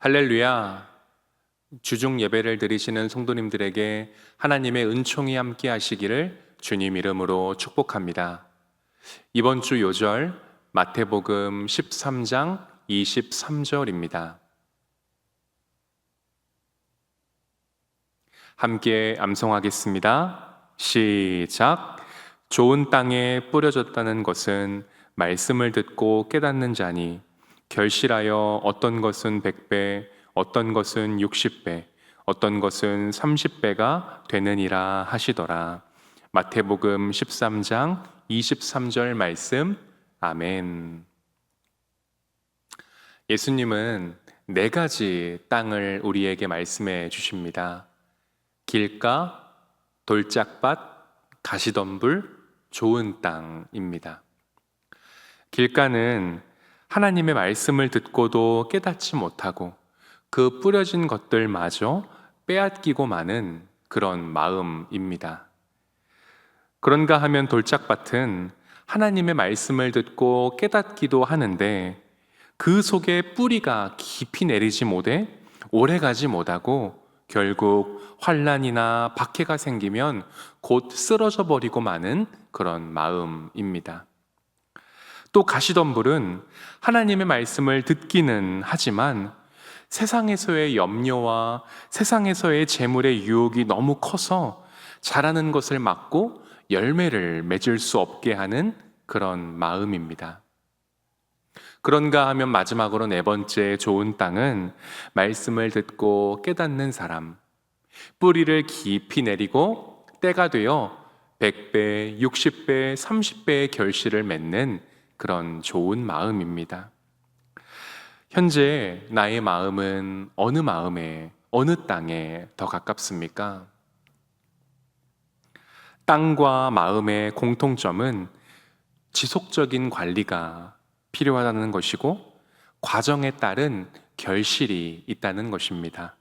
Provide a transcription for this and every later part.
할렐루야. 주중 예배를 드리시는 성도님들에게 하나님의 은총이 함께 하시기를 주님 이름으로 축복합니다. 이번 주 요절 마태복음 13장 23절입니다. 함께 암송하겠습니다. 시작. 좋은 땅에 뿌려졌다는 것은 말씀을 듣고 깨닫는 자니 결실하여 어떤 것은 100배, 어떤 것은 60배, 어떤 것은 30배가 되느니라 하시더라. 마태복음 13장 23절 말씀. 아멘. 예수님은 네 가지 땅을 우리에게 말씀해 주십니다. 길가, 돌짝밭, 가시덤불, 좋은 땅입니다. 길가는 하나님의 말씀을 듣고도 깨닫지 못하고 그 뿌려진 것들마저 빼앗기고 마는 그런 마음입니다. 그런가 하면 돌짝밭은 하나님의 말씀을 듣고 깨닫기도 하는데 그 속에 뿌리가 깊이 내리지 못해 오래가지 못하고 결국 환난이나 박해가 생기면 곧 쓰러져 버리고 마는 그런 마음입니다. 또 가시덤불은 하나님의 말씀을 듣기는 하지만 세상에서의 염려와 세상에서의 재물의 유혹이 너무 커서 자라는 것을 막고 열매를 맺을 수 없게 하는 그런 마음입니다. 그런가 하면 마지막으로 네 번째 좋은 땅은 말씀을 듣고 깨닫는 사람, 뿌리를 깊이 내리고 때가 되어 100배, 60배, 30배의 결실을 맺는 그런 좋은 마음입니다. 현재 나의 마음은 어느 마음에, 어느 땅에 더 가깝습니까? 땅과 마음의 공통점은 지속적인 관리가 필요하다는 것이고 과정에 따른 결실이 있다는 것입니다.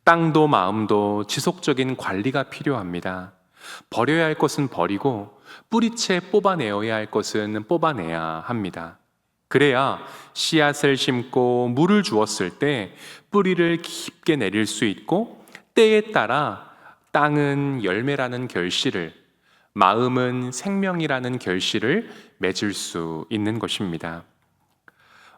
땅도 마음도 지속적인 관리가 필요합니다. 버려야 할 것은 버리고 뿌리채 뽑아내어야 할 것은 뽑아내야 합니다. 그래야 씨앗을 심고 물을 주었을 때 뿌리를 깊게 내릴 수 있고 때에 따라 땅은 열매라는 결실을, 마음은 생명이라는 결실을 맺을 수 있는 것입니다.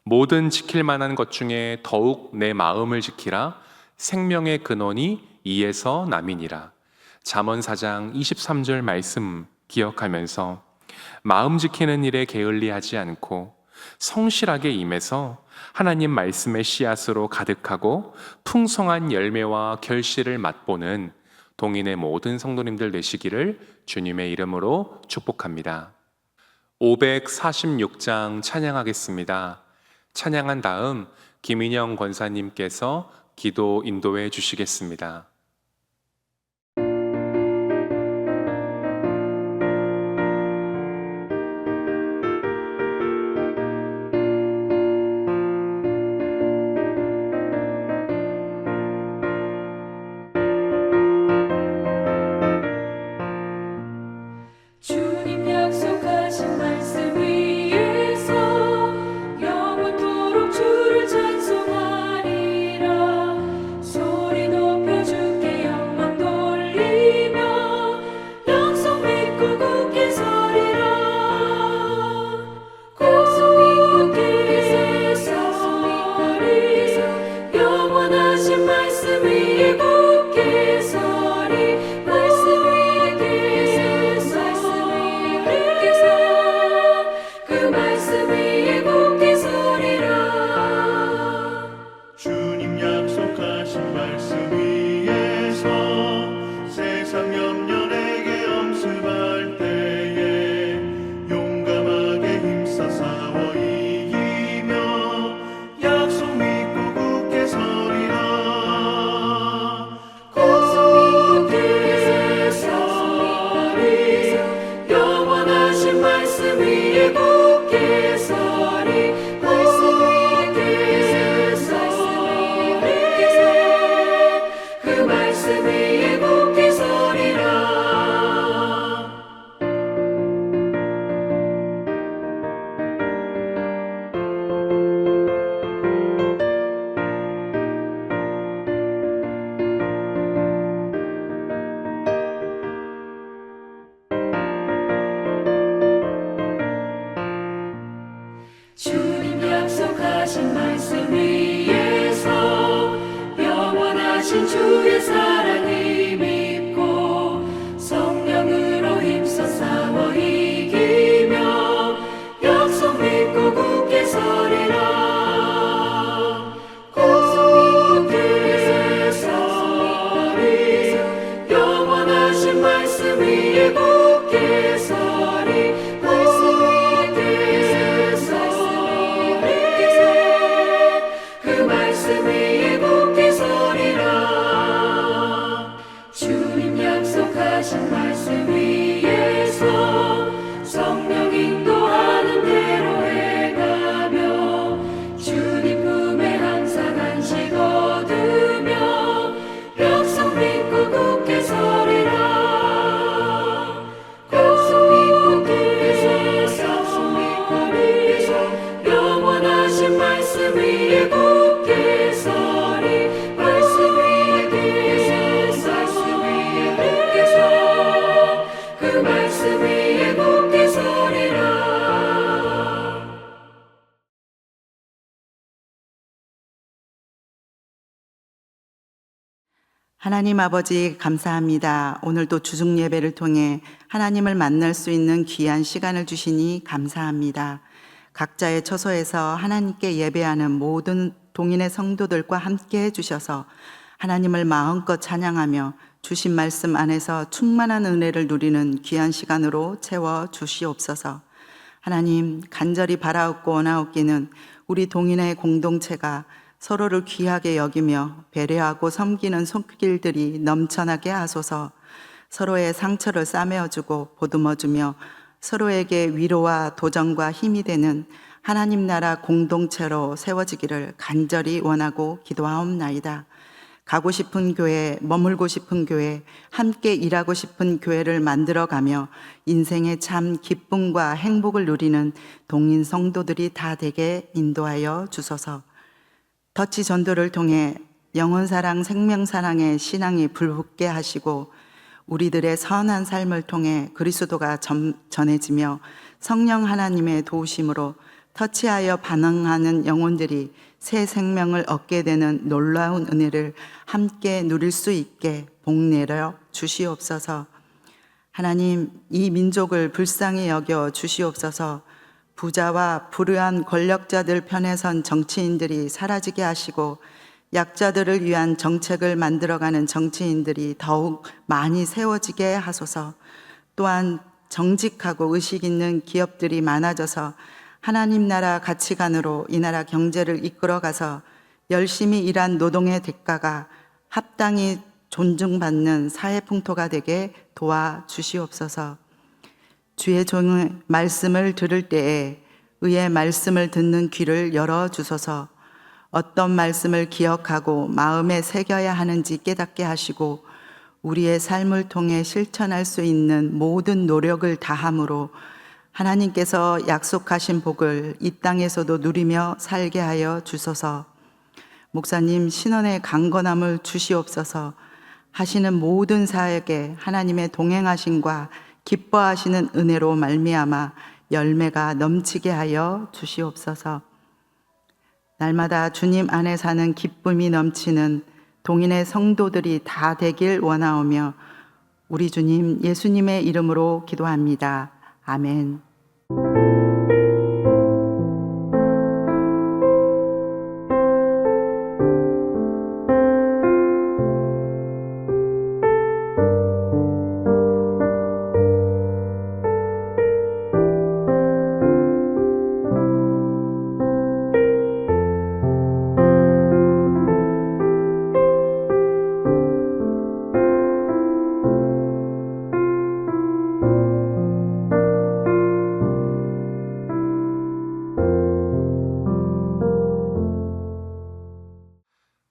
모든 지킬 만한 것 중에 더욱 내 마음을 지키라. 생명의 근원이 이에서 남이니라. 잠언 4장 23절 말씀 기억하면서 마음 지키는 일에 게을리하지 않고 성실하게 임해서 하나님 말씀의 씨앗으로 가득하고 풍성한 열매와 결실을 맛보는 동인의 모든 성도님들 되시기를 주님의 이름으로 축복합니다. 546장 찬양하겠습니다. 찬양한 다음 김인영 권사님께서 기도 인도해 주시겠습니다. 주님 약속하신 말씀 위에서 영원토록 주를 찬송하리라. 소리 높여 주 말씀 위에 굳게 서리라. 주님 약속하신 말씀 위에서 성령 인도하는 대로 행하며 주님 품에 항상 안식 얻으며 약속 믿고 굳게 서리라. 약속 믿고 굳게 서서 약속 믿고 굳게 서 영원하신 말씀 위에 굳게 서리. 말씀 위에 굳게 서 말씀 위에 굳게 서 그 말씀 위에 굳게 서리라. 하나님 아버지 감사합니다. 오늘도 주중 예배를 통해 하나님을 만날 수 있는 귀한 시간을 주시니 감사합니다. 각자의 처소에서 하나님께 예배하는 모든 동인의 성도들과 함께 해주셔서 하나님을 마음껏 찬양하며 주신 말씀 안에서 충만한 은혜를 누리는 귀한 시간으로 채워 주시옵소서. 하나님, 간절히 바라옵고 원하옵기는 우리 동인의 공동체가 서로를 귀하게 여기며 배려하고 섬기는 손길들이 넘쳐나게 하소서. 서로의 상처를 싸매어주고 보듬어주며 서로에게 위로와 도전과 힘이 되는 하나님 나라 공동체로 세워지기를 간절히 원하고 기도하옵나이다. 가고 싶은 교회, 머물고 싶은 교회, 함께 일하고 싶은 교회를 만들어가며 인생의 참 기쁨과 행복을 누리는 동인 성도들이 다 되게 인도하여 주소서. 터치 전도를 통해 영혼사랑, 생명사랑의 신앙이 불붙게 하시고 우리들의 선한 삶을 통해 그리스도가 전해지며 성령 하나님의 도우심으로 터치하여 반응하는 영혼들이 새 생명을 얻게 되는 놀라운 은혜를 함께 누릴 수 있게 복내려 주시옵소서. 하나님, 이 민족을 불쌍히 여겨 주시옵소서. 부자와 불의한 권력자들 편에 선 정치인들이 사라지게 하시고 약자들을 위한 정책을 만들어가는 정치인들이 더욱 많이 세워지게 하소서. 또한 정직하고 의식 있는 기업들이 많아져서 하나님 나라 가치관으로 이 나라 경제를 이끌어가서 열심히 일한 노동의 대가가 합당히 존중받는 사회 풍토가 되게 도와주시옵소서. 주의 종의 말씀을 들을 때에 의의 말씀을 듣는 귀를 열어주소서. 어떤 말씀을 기억하고 마음에 새겨야 하는지 깨닫게 하시고 우리의 삶을 통해 실천할 수 있는 모든 노력을 다함으로 하나님께서 약속하신 복을 이 땅에서도 누리며 살게 하여 주소서. 목사님 신원의 강건함을 주시옵소서. 하시는 모든 사역에 하나님의 동행하심과 기뻐하시는 은혜로 말미암아 열매가 넘치게 하여 주시옵소서. 날마다 주님 안에 사는 기쁨이 넘치는 동인의 성도들이 다 되길 원하오며 우리 주님 예수님의 이름으로 기도합니다. 아멘.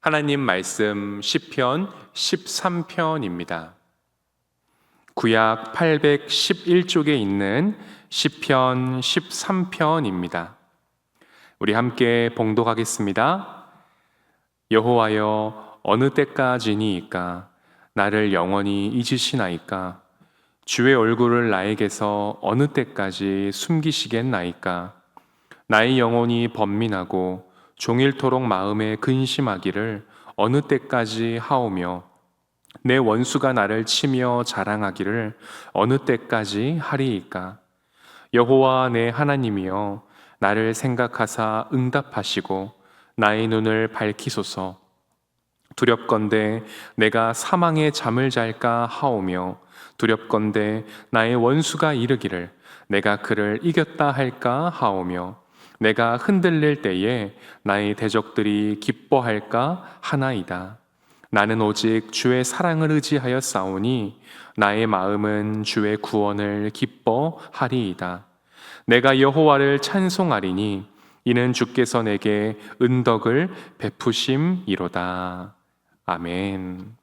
하나님 말씀 시편 13편입니다. 구약 811쪽에 있는 시편 13편입니다. 우리 함께 봉독하겠습니다. 여호와여, 어느 때까지니이까 나를 영원히 잊으시나이까? 주의 얼굴을 나에게서 어느 때까지 숨기시겠나이까? 나의 영혼이 번민하고 종일토록 마음에 근심하기를 어느 때까지 하오며 내 원수가 나를 치며 자랑하기를 어느 때까지 하리이까? 여호와 내 하나님이여, 나를 생각하사 응답하시고 나의 눈을 밝히소서. 두렵건대 내가 사망의 잠을 잘까 하오며 두렵건대 나의 원수가 이르기를 내가 그를 이겼다 할까 하오며 내가 흔들릴 때에 나의 대적들이 기뻐할까 하나이다. 나는 오직 주의 사랑을 의지하여 싸우니 나의 마음은 주의 구원을 기뻐하리이다. 내가 여호와를 찬송하리니 이는 주께서 내게 은덕을 베푸심이로다. 아멘.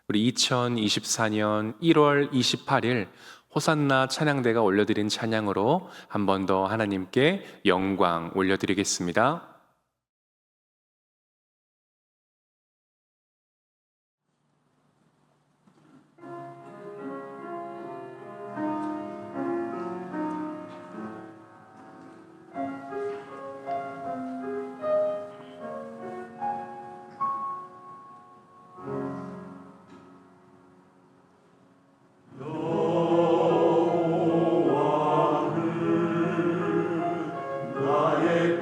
우리 2024년 1월 28일 호산나 찬양대가 올려드린 찬양으로 한 번 더 하나님께 영광 올려드리겠습니다. 나의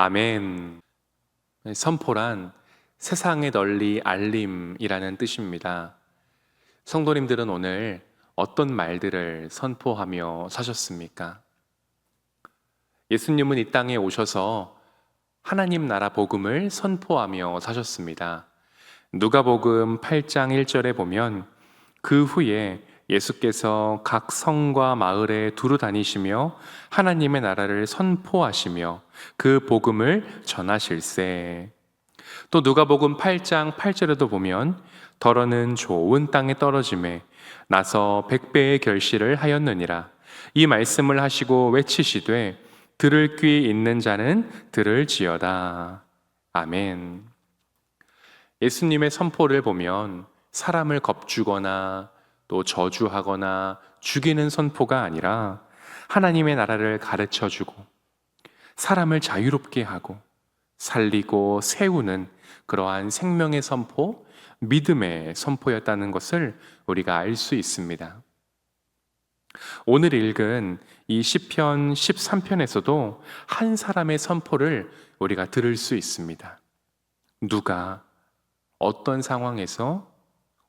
아멘. 선포란 세상에 널리 알림이라는 뜻입니다. 성도님들은 오늘 어떤 말들을 선포하며 사셨습니까? 예수님은 이 땅에 오셔서 하나님 나라 복음을 선포하며 사셨습니다. 누가복음 8장 1절에 보면 그 후에 예수께서 각 성과 마을에 두루 다니시며 하나님의 나라를 선포하시며 그 복음을 전하실세. 또 누가복음 8장 8절에도 보면 더러는 좋은 땅에 떨어짐에 나서 100배의 결실을 하였느니라. 이 말씀을 하시고 외치시되 들을 귀 있는 자는 들을지어다. 아멘. 예수님의 선포를 보면 사람을 겁주거나 또 저주하거나 죽이는 선포가 아니라 하나님의 나라를 가르쳐주고 사람을 자유롭게 하고 살리고 세우는 그러한 생명의 선포, 믿음의 선포였다는 것을 우리가 알 수 있습니다. 오늘 읽은 이 시편 13편에서도 한 사람의 선포를 우리가 들을 수 있습니다. 누가 어떤 상황에서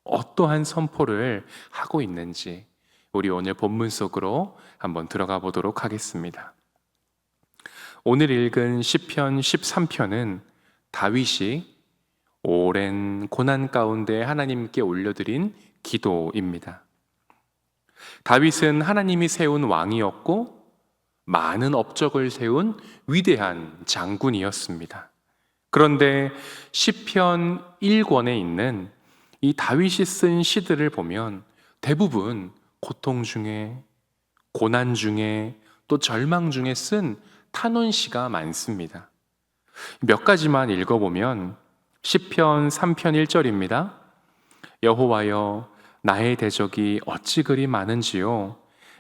어떠한 선포를 하고 있는지 우리 오늘 본문 속으로 한번 들어가 보도록 하겠습니다. 오늘 읽은 시편 13편은 다윗이 오랜 고난 가운데 하나님께 올려드린 기도입니다. 다윗은 하나님이 세운 왕이었고 많은 업적을 세운 위대한 장군이었습니다. 그런데 시편 1권에 있는 이 다윗이 쓴 시들을 보면 대부분 고통 중에, 고난 중에, 또 절망 중에 쓴 탄원시가 많습니다. 몇 가지만 읽어보면 시편 3편 1절입니다. 여호와여 나의 대적이 어찌 그리 많은지요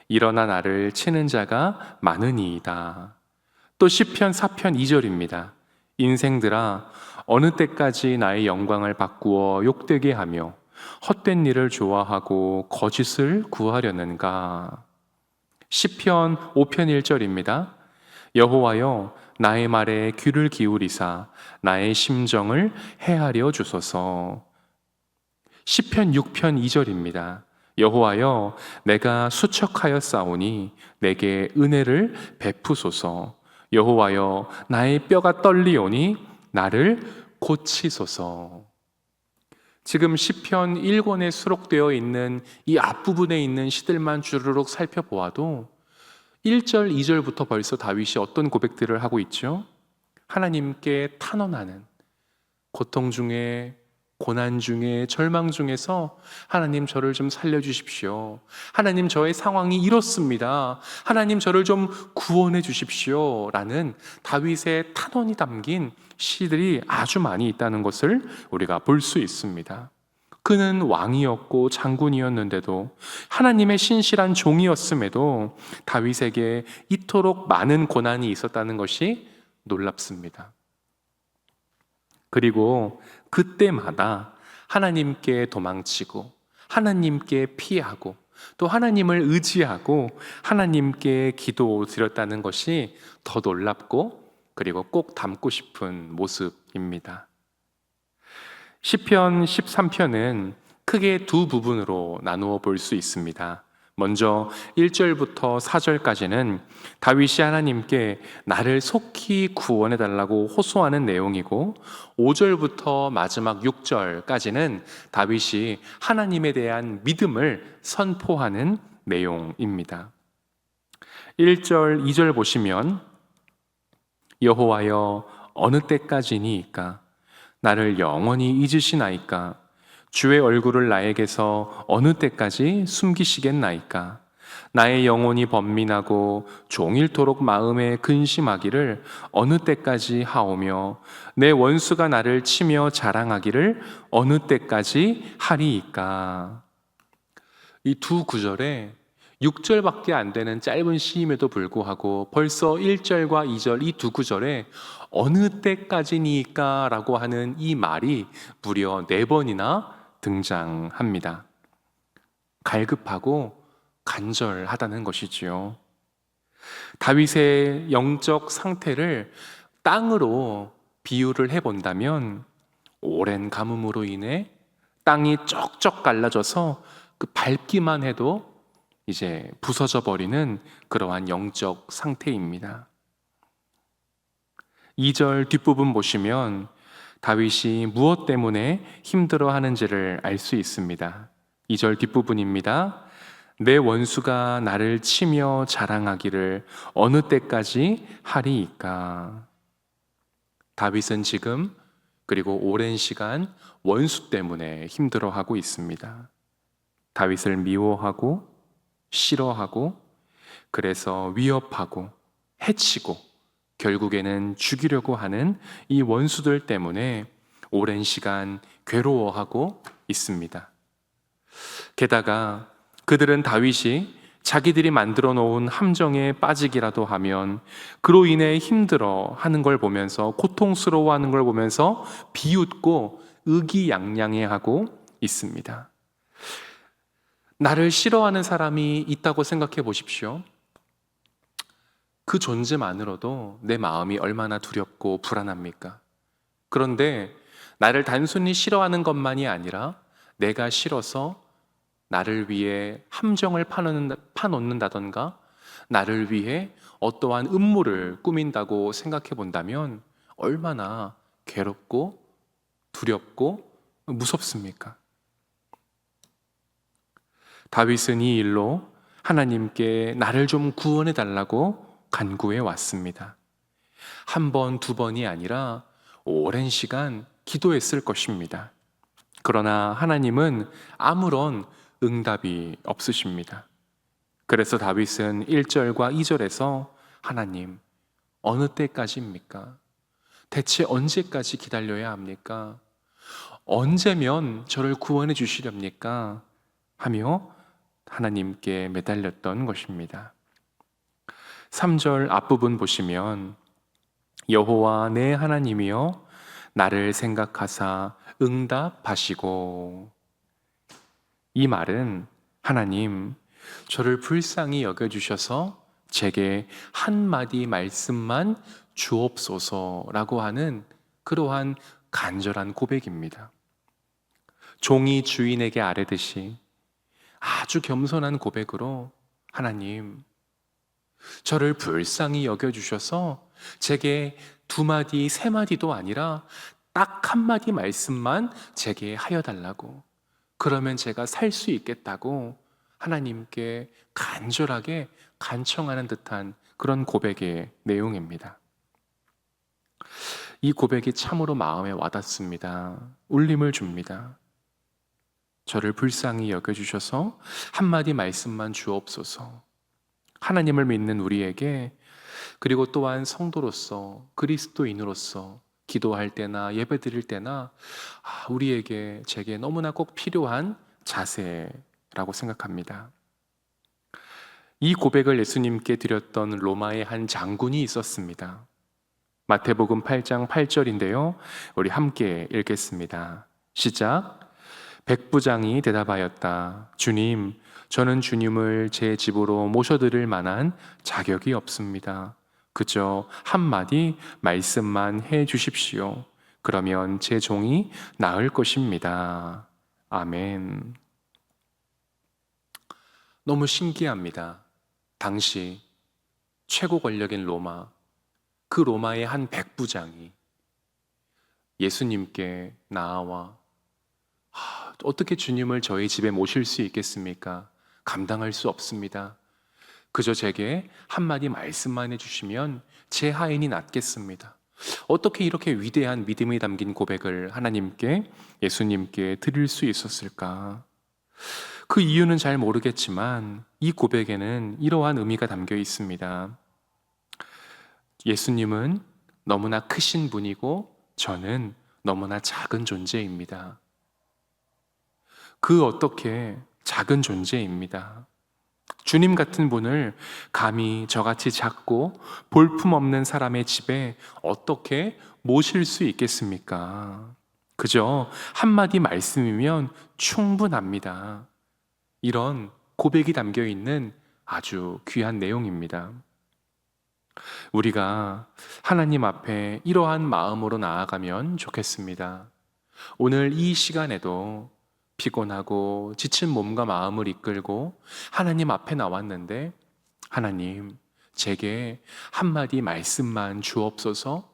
일어나 나를 치는 자가 많으니이다. 또 시편 4편 2절입니다. 인생들아 어느 때까지 나의 영광을 바꾸어 욕되게 하며 헛된 일을 좋아하고 거짓을 구하려는가. 시편 5편 1절입니다. 여호와여 나의 말에 귀를 기울이사 나의 심정을 헤아려 주소서. 시편 6편 2절입니다. 여호와여 내가 수척하였사오니 내게 은혜를 베푸소서. 여호와여 나의 뼈가 떨리오니 나를 고치소서. 지금 시편 1권에 수록되어 있는 이 앞부분에 있는 시들만 주르륵 살펴보아도 1절, 2절부터 벌써 다윗이 어떤 고백들을 하고 있죠? 하나님께 탄원하는, 고통 중에, 고난 중에, 절망 중에서 하나님 저를 좀 살려주십시오. 하나님 저의 상황이 이렇습니다. 하나님 저를 좀 구원해 주십시오. 라는 다윗의 탄원이 담긴 시들이 아주 많이 있다는 것을 우리가 볼 수 있습니다. 그는 왕이었고 장군이었는데도 하나님의 신실한 종이었음에도 다윗에게 이토록 많은 고난이 있었다는 것이 놀랍습니다. 그리고 그때마다 하나님께 도망치고 하나님께 피하고 또 하나님을 의지하고 하나님께 기도드렸다는 것이 더 놀랍고 그리고 꼭 담고 싶은 모습입니다. 시편 13편은 크게 두 부분으로 나누어 볼 수 있습니다. 먼저 1절부터 4절까지는 다윗이 하나님께 나를 속히 구원해 달라고 호소하는 내용이고 5절부터 마지막 6절까지는 다윗이 하나님에 대한 믿음을 선포하는 내용입니다. 1절, 2절 보시면 여호와여 어느 때까지니이까 나를 영원히 잊으시나이까 주의 얼굴을 나에게서 어느 때까지 숨기시겠나이까 나의 영혼이 번민하고 종일토록 마음에 근심하기를 어느 때까지 하오며 내 원수가 나를 치며 자랑하기를 어느 때까지 하리이까. 이 두 구절에 6절밖에 안 되는 짧은 시임에도 불구하고 벌써 1절과 2절 이 두 구절에 어느 때까지니까 라고 하는 이 말이 무려 4번이나 등장합니다. 갈급하고 간절하다는 것이지요. 다윗의 영적 상태를 땅으로 비유를 해본다면 오랜 가뭄으로 인해 땅이 쩍쩍 갈라져서 그 밟기만 해도 이제 부서져 버리는 그러한 영적 상태입니다. 2절 뒷부분 보시면 다윗이 무엇 때문에 힘들어 하는지를 알 수 있습니다. 2절 뒷부분입니다. 내 원수가 나를 치며 자랑하기를 어느 때까지 하리이까. 다윗은 지금 그리고 오랜 시간 원수 때문에 힘들어하고 있습니다. 다윗을 미워하고 싫어하고 그래서 위협하고 해치고 결국에는 죽이려고 하는 이 원수들 때문에 오랜 시간 괴로워하고 있습니다. 게다가 그들은 다윗이 자기들이 만들어 놓은 함정에 빠지기라도 하면 그로 인해 힘들어 하는 걸 보면서, 고통스러워 하는 걸 보면서 비웃고 의기양양해 하고 있습니다. 나를 싫어하는 사람이 있다고 생각해 보십시오. 그 존재만으로도 내 마음이 얼마나 두렵고 불안합니까? 그런데 나를 단순히 싫어하는 것만이 아니라 내가 싫어서 나를 위해 함정을 파놓는다던가 나를 위해 어떠한 음모를 꾸민다고 생각해 본다면 얼마나 괴롭고 두렵고 무섭습니까? 다윗은 이 일로 하나님께 나를 좀 구원해 달라고 간구해 왔습니다. 한 번, 두 번이 아니라 오랜 시간 기도했을 것입니다. 그러나 하나님은 아무런 응답이 없으십니다. 그래서 다윗은 1절과 2절에서 하나님, 어느 때까지입니까? 대체 언제까지 기다려야 합니까? 언제면 저를 구원해 주시렵니까? 하며 하나님께 매달렸던 것입니다. 3절 앞부분 보시면 여호와 내 하나님이여 나를 생각하사 응답하시고, 이 말은 하나님 저를 불쌍히 여겨주셔서 제게 한마디 말씀만 주옵소서라고 하는 그러한 간절한 고백입니다. 종이 주인에게 아뢰듯이 아주 겸손한 고백으로 하나님 저를 불쌍히 여겨주셔서 제게 두 마디 세 마디도 아니라 딱 한마디 말씀만 제게 하여 달라고, 그러면 제가 살 수 있겠다고 하나님께 간절하게 간청하는 듯한 그런 고백의 내용입니다. 이 고백이 참으로 마음에 와닿습니다. 울림을 줍니다. 저를 불쌍히 여겨주셔서 한마디 말씀만 주옵소서. 하나님을 믿는 우리에게, 그리고 또한 성도로서 그리스도인으로서 기도할 때나 예배 드릴 때나 우리에게, 제게 너무나 꼭 필요한 자세라고 생각합니다. 이 고백을 예수님께 드렸던 로마의 한 장군이 있었습니다. 마태복음 8장 8절인데요. 우리 함께 읽겠습니다. 시작. 백부장이 대답하였다. 주님, 저는 주님을 제 집으로 모셔드릴 만한 자격이 없습니다. 그저 한마디 말씀만 해 주십시오. 그러면 제 종이 나을 것입니다. 아멘. 너무 신기합니다. 당시 최고 권력인 로마, 그 로마의 한 백부장이 예수님께 나와 어떻게 주님을 저희 집에 모실 수 있겠습니까? 감당할 수 없습니다. 그저 제게 한마디 말씀만 해주시면 제 하인이 낫겠습니다. 어떻게 이렇게 위대한 믿음이 담긴 고백을 하나님께, 예수님께 드릴 수 있었을까? 그 이유는 잘 모르겠지만 이 고백에는 이러한 의미가 담겨 있습니다. 예수님은 너무나 크신 분이고 저는 너무나 작은 존재입니다. 그 어떻게 작은 존재입니다. 주님 같은 분을 감히 저같이 작고 볼품없는 사람의 집에 어떻게 모실 수 있겠습니까? 그저 한마디 말씀이면 충분합니다. 이런 고백이 담겨 있는 아주 귀한 내용입니다. 우리가 하나님 앞에 이러한 마음으로 나아가면 좋겠습니다. 오늘 이 시간에도 피곤하고 지친 몸과 마음을 이끌고 하나님 앞에 나왔는데, 하나님, 제게 한마디 말씀만 주옵소서.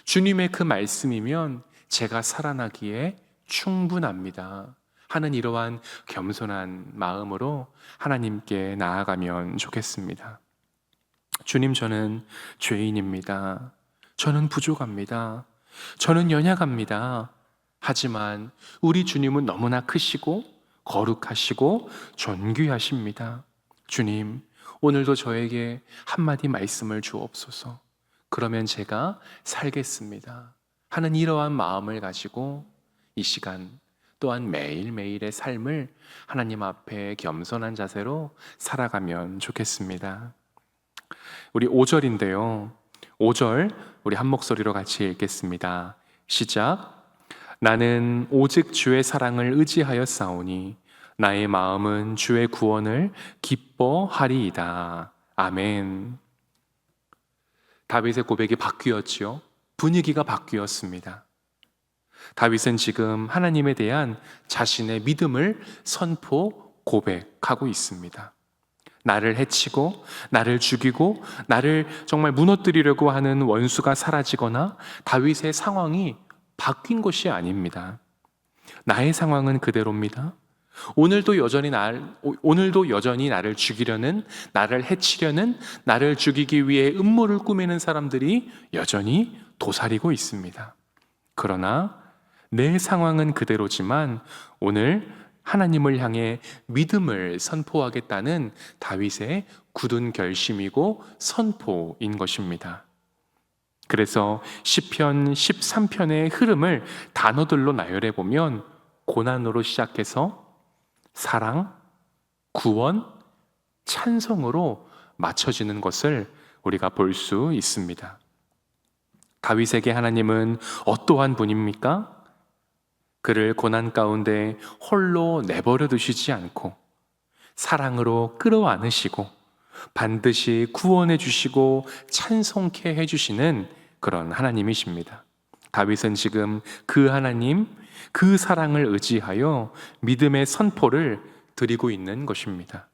주님의 그 말씀이면 제가 살아나기에 충분합니다 하는 이러한 겸손한 마음으로 하나님께 나아가면 좋겠습니다. 주님, 저는 죄인입니다. 저는 부족합니다. 저는 연약합니다. 하지만 우리 주님은 너무나 크시고 거룩하시고 존귀하십니다. 주님, 오늘도 저에게 한마디 말씀을 주옵소서. 그러면 제가 살겠습니다 하는 이러한 마음을 가지고 이 시간 또한 매일매일의 삶을 하나님 앞에 겸손한 자세로 살아가면 좋겠습니다. 우리 5절인데요. 5절 우리 한 목소리로 같이 읽겠습니다. 시작. 나는 오직 주의 사랑을 의지하였사오니 나의 마음은 주의 구원을 기뻐하리이다. 아멘. 다윗의 고백이 바뀌었지요. 분위기가 바뀌었습니다. 다윗은 지금 하나님에 대한 자신의 믿음을 선포, 고백하고 있습니다. 나를 해치고 나를 죽이고 나를 정말 무너뜨리려고 하는 원수가 사라지거나 다윗의 상황이 바뀐 것이 아닙니다. 나의 상황은 그대로입니다. 오늘도 여전히 나를 죽이려는, 나를 해치려는, 나를 죽이기 위해 음모를 꾸미는 사람들이 여전히 도사리고 있습니다. 그러나 내 상황은 그대로지만 오늘 하나님을 향해 믿음을 선포하겠다는 다윗의 굳은 결심이고 선포인 것입니다. 그래서 시편 13편의 흐름을 단어들로 나열해 보면 고난으로 시작해서 사랑, 구원, 찬송으로 맞춰지는 것을 우리가 볼 수 있습니다. 다윗에게 하나님은 어떠한 분입니까? 그를 고난 가운데 홀로 내버려 두시지 않고 사랑으로 끌어안으시고 반드시 구원해 주시고 찬송케 해주시는 그런 하나님이십니다. 다윗은 지금 그 하나님, 그 사랑을 의지하여 믿음의 선포를 드리고 있는 것입니다.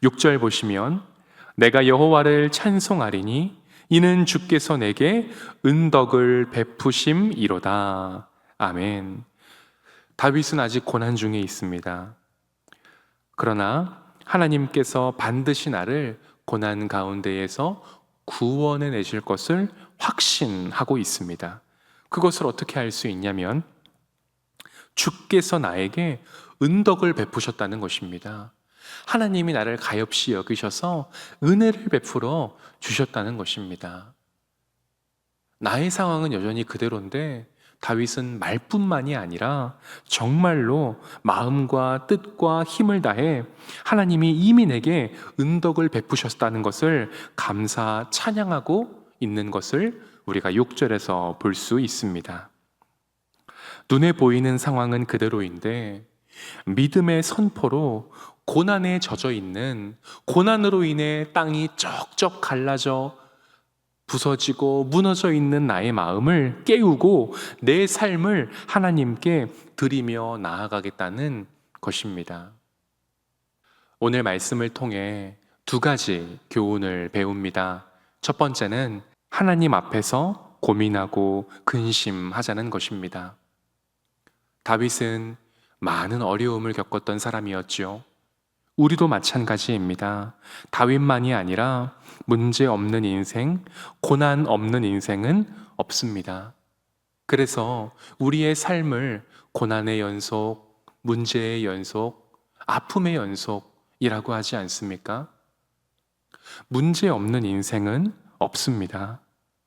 6절 보시면 내가 여호와를 찬송하리니 이는 주께서 내게 은덕을 베푸심이로다. 아멘. 다윗은 아직 고난 중에 있습니다. 그러나 하나님께서 반드시 나를 고난 가운데에서 구원해 내실 것을 확신하고 있습니다. 그것을 어떻게 알 수 있냐면 주께서 나에게 은덕을 베푸셨다는 것입니다. 하나님이 나를 가엾이 여기셔서 은혜를 베풀어 주셨다는 것입니다. 나의 상황은 여전히 그대로인데 다윗은 말뿐만이 아니라 정말로 마음과 뜻과 힘을 다해 하나님이 이미 내게 은덕을 베푸셨다는 것을 감사 찬양하고 있는 것을 우리가 6절에서 볼 수 있습니다. 눈에 보이는 상황은 그대로인데 믿음의 선포로 고난에 젖어 있는, 고난으로 인해 땅이 쩍쩍 갈라져 부서지고 무너져 있는 나의 마음을 깨우고 내 삶을 하나님께 드리며 나아가겠다는 것입니다. 오늘 말씀을 통해 두 가지 교훈을 배웁니다. 첫 번째는 하나님 앞에서 고민하고 근심하자는 것입니다. 다윗은 많은 어려움을 겪었던 사람이었죠. 우리도 마찬가지입니다. 다윗만이 아니라 문제 없는 인생, 고난 없는 인생은 없습니다. 그래서 우리의 삶을 고난의 연속, 문제의 연속, 아픔의 연속이라고 하지 않습니까? 문제 없는 인생은 없습니다.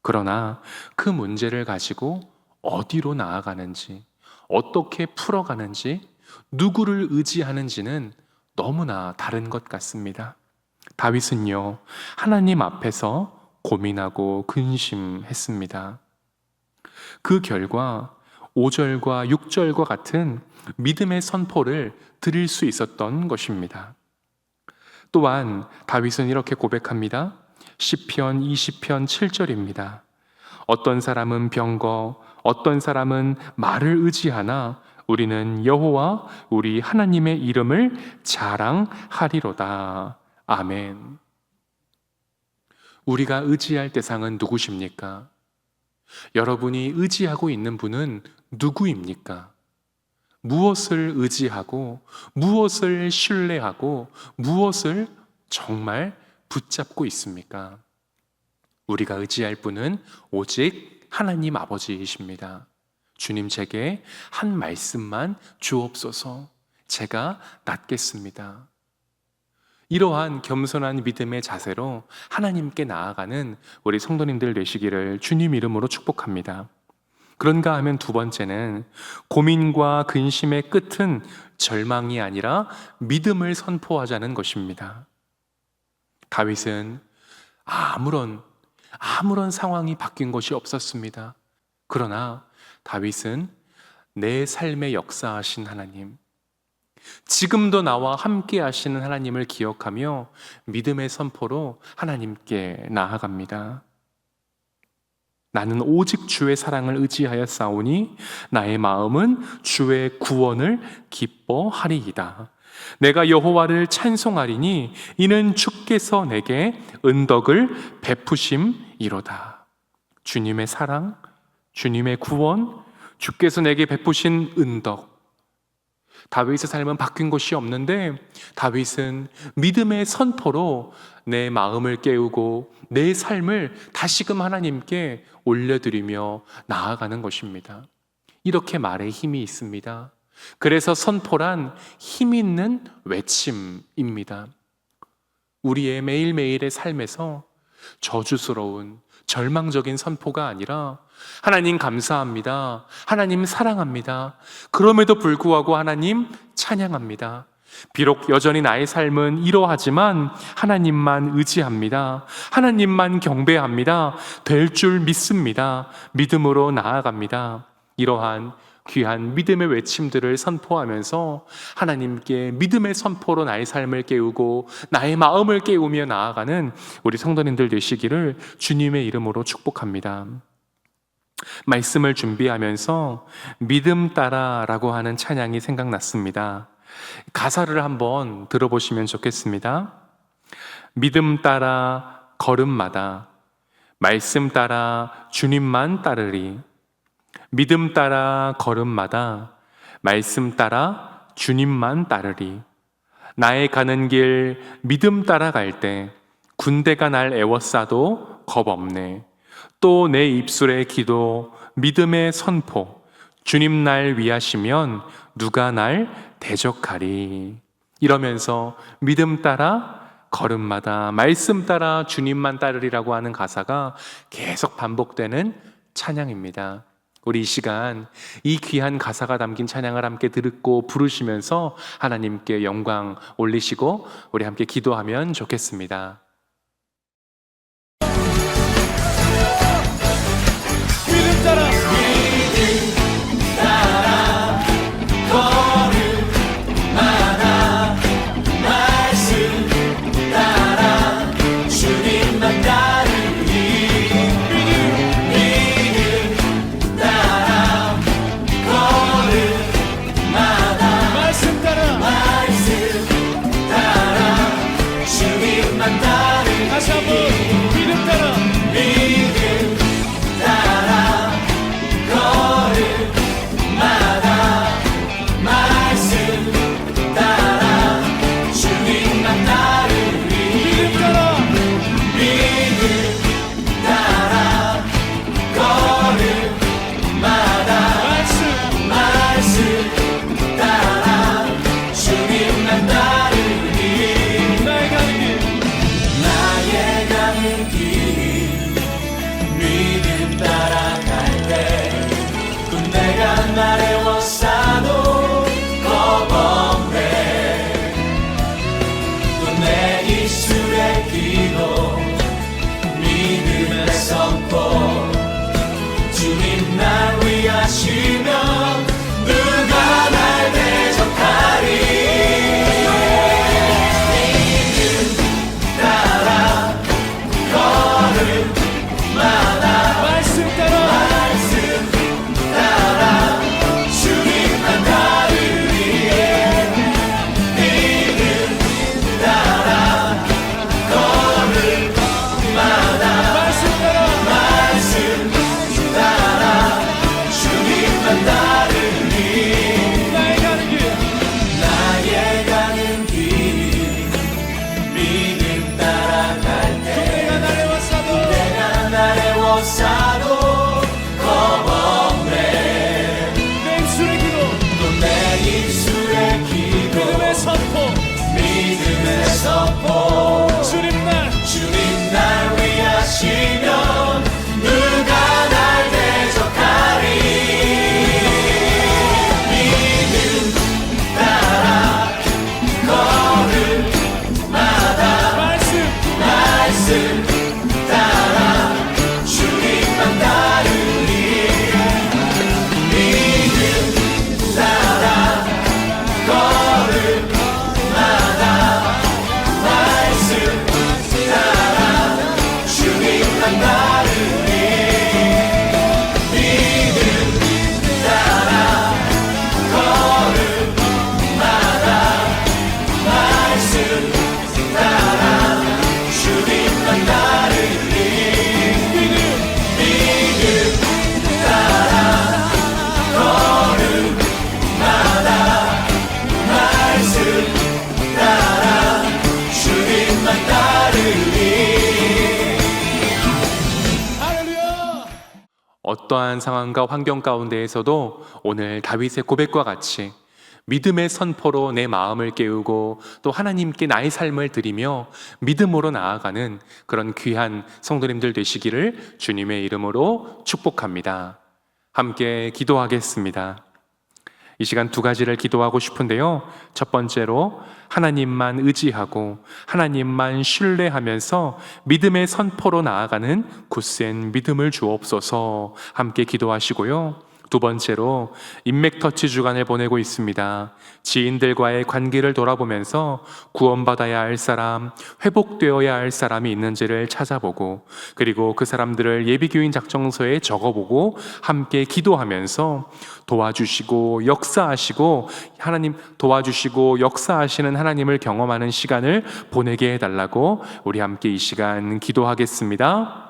그러나 그 문제를 가지고 어디로 나아가는지, 어떻게 풀어가는지, 누구를 의지하는지는 너무나 다른 것 같습니다. 다윗은요, 하나님 앞에서 고민하고 근심했습니다. 그 결과 5절과 6절과 같은 믿음의 선포를 드릴 수 있었던 것입니다. 또한 다윗은 이렇게 고백합니다. 시편 20편 7절입니다. 어떤 사람은 병거, 어떤 사람은 말을 의지하나 우리는 여호와 우리 하나님의 이름을 자랑하리로다. 아멘. 우리가 의지할 대상은 누구십니까? 여러분이 의지하고 있는 분은 누구입니까? 무엇을 의지하고, 무엇을 신뢰하고, 무엇을 정말 붙잡고 있습니까? 우리가 의지할 분은 오직 하나님 아버지이십니다. 주님, 제게 한 말씀만 주옵소서. 제가 낫겠습니다. 이러한 겸손한 믿음의 자세로 하나님께 나아가는 우리 성도님들 되시기를 주님 이름으로 축복합니다. 그런가 하면 두 번째는 고민과 근심의 끝은 절망이 아니라 믿음을 선포하자는 것입니다. 다윗은 아무런 상황이 바뀐 것이 없었습니다. 그러나 다윗은 내 삶에 역사하신 하나님, 지금도 나와 함께 하시는 하나님을 기억하며 믿음의 선포로 하나님께 나아갑니다. 나는 오직 주의 사랑을 의지하여 싸우니 나의 마음은 주의 구원을 기뻐하리이다. 내가 여호와를 찬송하리니 이는 주께서 내게 은덕을 베푸심이로다. 주님의 사랑, 주님의 구원, 주께서 내게 베푸신 은덕. 다윗의 삶은 바뀐 것이 없는데 다윗은 믿음의 선포로 내 마음을 깨우고 내 삶을 다시금 하나님께 올려드리며 나아가는 것입니다. 이렇게 말에 힘이 있습니다. 그래서 선포란 힘 있는 외침입니다. 우리의 매일매일의 삶에서 저주스러운 절망적인 선포가 아니라 하나님 감사합니다. 하나님 사랑합니다. 그럼에도 불구하고 하나님 찬양합니다. 비록 여전히 나의 삶은 이러하지만 하나님만 의지합니다. 하나님만 경배합니다. 될 줄 믿습니다. 믿음으로 나아갑니다. 이러한 귀한 믿음의 외침들을 선포하면서 하나님께 믿음의 선포로 나의 삶을 깨우고 나의 마음을 깨우며 나아가는 우리 성도님들 되시기를 주님의 이름으로 축복합니다. 말씀을 준비하면서 믿음 따라라고 하는 찬양이 생각났습니다. 가사를 한번 들어보시면 좋겠습니다. 믿음 따라 걸음마다 말씀 따라 주님만 따르리. 믿음 따라 걸음마다 말씀 따라 주님만 따르리. 나의 가는 길 믿음 따라 갈 때 군대가 날 애워싸도 겁 없네. 또 내 입술의 기도 믿음의 선포 주님 날 위하시면 누가 날 대적하리. 이러면서 믿음 따라 걸음마다 말씀 따라 주님만 따르리라고 하는 가사가 계속 반복되는 찬양입니다. 우리 이 시간 이 귀한 가사가 담긴 찬양을 함께 듣고 부르시면서 하나님께 영광 올리시고 우리 함께 기도하면 좋겠습니다. 믿음 따라 걸음마다 말씀 따라 주님만 따르리. 믿음 따라 걸음마다 말씀 따라 주님만 따르리. 다시 한번 믿음 따라 주님 날 위하시면 누가 날 대적하리. 믿음 따라 어떠한 상황과 환경 가운데에서도 오늘 다윗의 고백과 같이 믿음의 선포로 내 마음을 깨우고 또 하나님께 나의 삶을 드리며 믿음으로 나아가는 그런 귀한 성도님들 되시기를 주님의 이름으로 축복합니다. 함께 기도하겠습니다. 이 시간 두 가지를 기도하고 싶은데요. 첫 번째로 하나님만 의지하고 하나님만 신뢰하면서 믿음의 선포로 나아가는 굳센 믿음을 주옵소서 함께 기도하시고요. 두 번째로 인맥터치 주간을 보내고 있습니다. 지인들과의 관계를 돌아보면서 구원받아야 할 사람, 회복되어야 할 사람이 있는지를 찾아보고 그리고 그 사람들을 예비교인 작정서에 적어보고 함께 기도하면서 도와주시고 역사하시고 하나님 도와주시고 역사하시는 하나님을 경험하는 시간을 보내게 해달라고 우리 함께 이 시간 기도하겠습니다.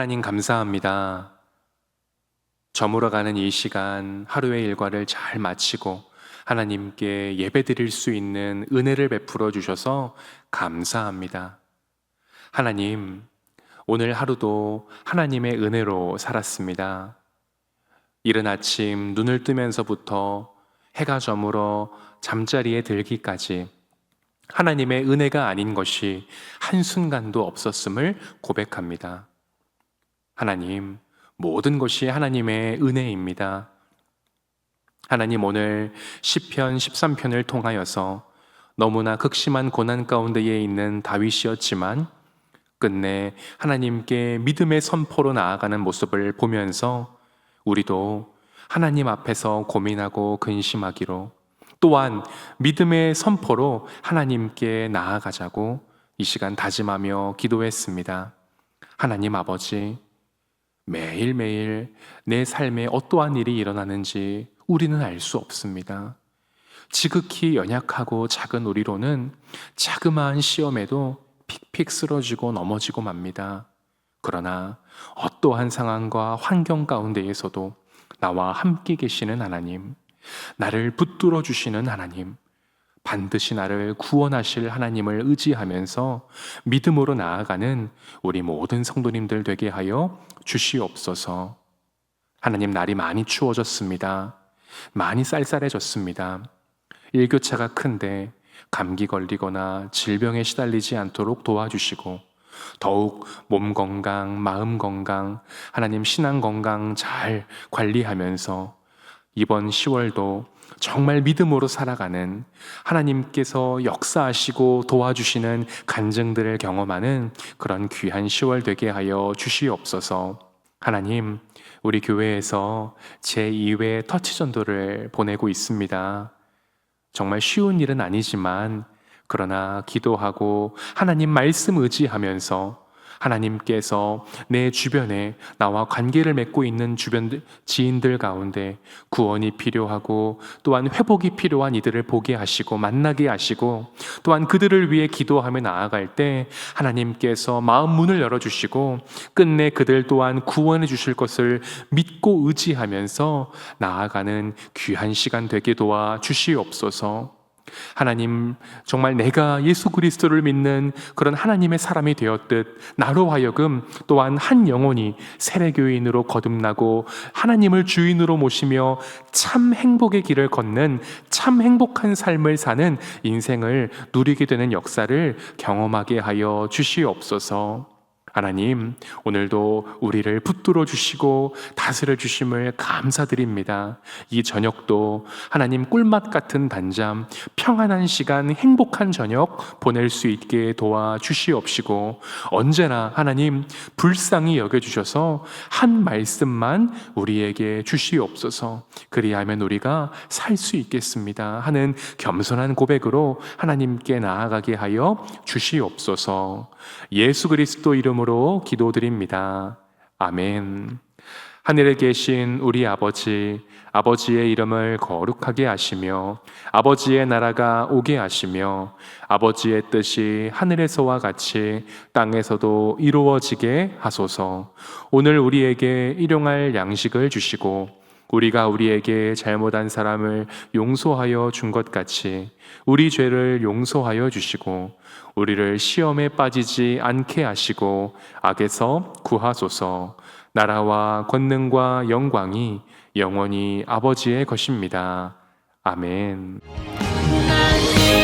하나님 감사합니다. 저물어가는 이 시간 하루의 일과를 잘 마치고 하나님께 예배드릴 수 있는 은혜를 베풀어 주셔서 감사합니다. 하나님, 오늘 하루도 하나님의 은혜로 살았습니다. 이른 아침 눈을 뜨면서부터 해가 저물어 잠자리에 들기까지 하나님의 은혜가 아닌 것이 한순간도 없었음을 고백합니다. 하나님, 모든 것이 하나님의 은혜입니다. 하나님, 오늘 시편 13편을 통하여서 너무나 극심한 고난 가운데에 있는 다윗이었지만 끝내 하나님께 믿음의 선포로 나아가는 모습을 보면서 우리도 하나님 앞에서 고민하고 근심하기로 또한 믿음의 선포로 하나님께 나아가자고 이 시간 다짐하며 기도했습니다. 하나님 아버지, 매일매일 내 삶에 어떠한 일이 일어나는지 우리는 알 수 없습니다. 지극히 연약하고 작은 우리로는 자그마한 시험에도 픽픽 쓰러지고 넘어지고 맙니다. 그러나 어떠한 상황과 환경 가운데에서도 나와 함께 계시는 하나님, 나를 붙들어 주시는 하나님, 반드시 나를 구원하실 하나님을 의지하면서 믿음으로 나아가는 우리 모든 성도님들 되게 하여 주시옵소서. 하나님, 날이 많이 추워졌습니다. 많이 쌀쌀해졌습니다. 일교차가 큰데 감기 걸리거나 질병에 시달리지 않도록 도와주시고 더욱 몸 건강, 마음 건강, 하나님 신앙 건강 잘 관리하면서 이번 10월도 정말 믿음으로 살아가는, 하나님께서 역사하시고 도와주시는 간증들을 경험하는 그런 귀한 10월 되게 하여 주시옵소서. 하나님, 우리 교회에서 제2회 터치 전도를 보내고 있습니다. 정말 쉬운 일은 아니지만 그러나 기도하고 하나님 말씀 의지하면서 하나님께서 내 주변에 나와 관계를 맺고 있는 주변 지인들 가운데 구원이 필요하고 또한 회복이 필요한 이들을 보게 하시고 만나게 하시고, 또한 그들을 위해 기도하며 나아갈 때 하나님께서 마음 문을 열어주시고 끝내 그들 또한 구원해 주실 것을 믿고 의지하면서 나아가는 귀한 시간 되게 도와 주시옵소서. 하나님, 정말 내가 예수 그리스도를 믿는 그런 하나님의 사람이 되었듯 나로 하여금 또한 한 영혼이 세례교인으로 거듭나고 하나님을 주인으로 모시며 참 행복의 길을 걷는 참 행복한 삶을 사는 인생을 누리게 되는 역사를 경험하게 하여 주시옵소서. 하나님, 오늘도 우리를 붙들어 주시고 다스려 주심을 감사드립니다. 이 저녁도 하나님 꿀맛 같은 단잠, 평안한 시간, 행복한 저녁 보낼 수 있게 도와 주시옵시고, 언제나 하나님 불쌍히 여겨주셔서 한 말씀만 우리에게 주시옵소서. 그리하면 우리가 살 수 있겠습니다 하는 겸손한 고백으로 하나님께 나아가게 하여 주시옵소서. 예수 그리스도 이름으로 기도드립니다. 아멘. 하늘에 계신 우리 아버지의 이름을 거룩하게 하시며 아버지의 나라가 오게 하시며 아버지의 뜻이 하늘에서와 같이 땅에서도 이루어지게 하소서. 오늘 우리에게 일용할 양식을 주시고 우리가 우리에게 잘못한 사람을 용서하여 준 것 같이 우리 죄를 용서하여 주시고 우리를 시험에 빠지지 않게 하시고 악에서 구하소서. 나라와 권능과 영광이 영원히 아버지의 것입니다. 아멘. 난